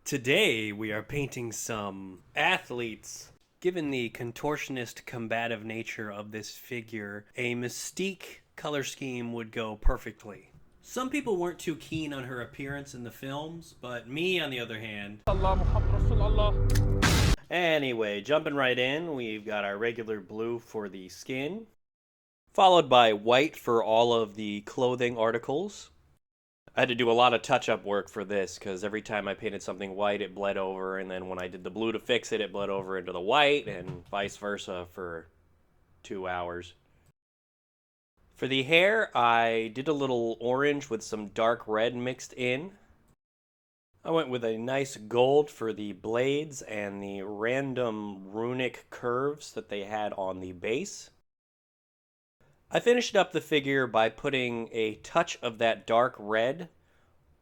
Today we are painting some athletes. Given the contortionist combative nature of this figure, a Mystique color scheme would go perfectly. Some people weren't too keen on her appearance in the films, but me, on the other hand... Anyway, jumping right in, we've got our regular blue for the skin, followed by white for all of the clothing articles. I had to do a lot of touch-up work for this, because every time I painted something white, it bled over, and then when I did the blue to fix it, it bled over into the white, and vice versa for 2 hours. For the hair, I did a little orange with some dark red mixed in. I went with a nice gold for the blades and the random runic curves that they had on the base. I finished up the figure by putting a touch of that dark red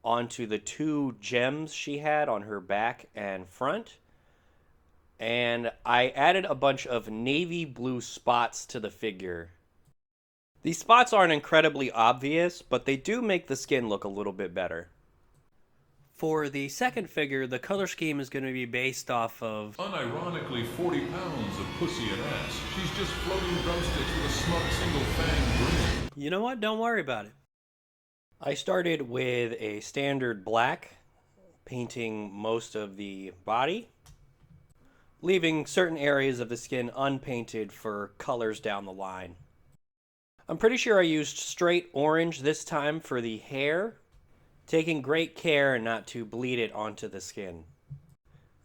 onto the 2 gems she had on her back and front. And I added a bunch of navy blue spots to the figure. These spots aren't incredibly obvious, but they do make the skin look a little bit better. For the second figure, the color scheme is going to be based off of... unironically 40 pounds of pussy and ass. She's just floating drumsticks with a smug single-fang grin. You know what? Don't worry about it. I started with a standard black, painting most of the body, leaving certain areas of the skin unpainted for colors down the line. I'm pretty sure I used straight orange this time for the hair, taking great care not to bleed it onto the skin.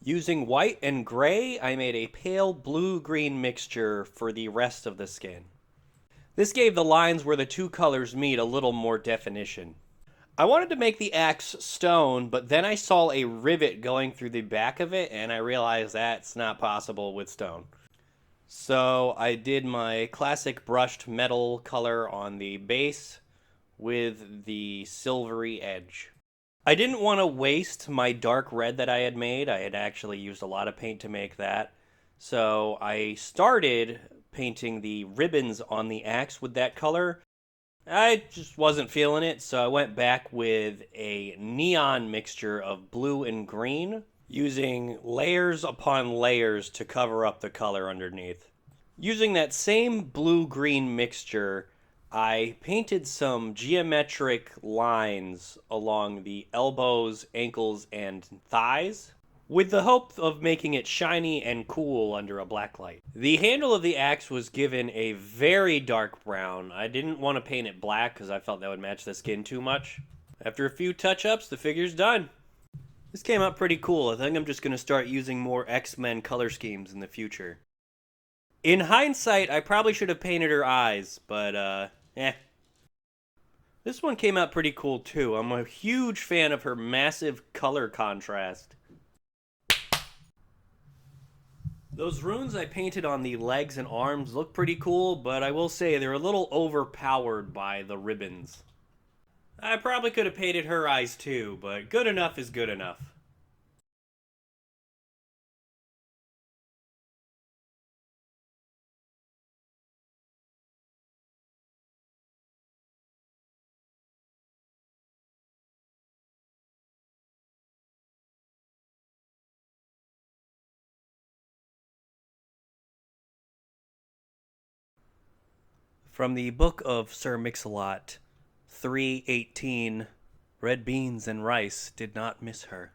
Using white and gray, I made a pale blue-green mixture for the rest of the skin. This gave the lines where the 2 colors meet a little more definition. I wanted to make the axe stone, but then I saw a rivet going through the back of it, and I realized that's not possible with stone. So I did my classic brushed metal color on the base with the silvery edge. I didn't want to waste my dark red that I had made. I had actually used a lot of paint to make that. So I started painting the ribbons on the axe with that color. I just wasn't feeling it, so I went back with a neon mixture of blue and green, using layers upon layers to cover up the color underneath. Using that same blue-green mixture, I painted some geometric lines along the elbows, ankles, and thighs, with the hope of making it shiny and cool under a black light. The handle of the axe was given a very dark brown. I didn't want to paint it black because I felt that would match the skin too much. After a few touch-ups, the figure's done. This came out pretty cool. I think I'm just going to start using more X-Men color schemes in the future. In hindsight, I probably should have painted her eyes, but, This one came out pretty cool, too. I'm a huge fan of her massive color contrast. Those runes I painted on the legs and arms look pretty cool, but I will say they're a little overpowered by the ribbons. I probably could have painted her eyes, too, but good enough is good enough. From the book of Sir Mix-a-Lot, 3:18, red beans and rice did not miss her.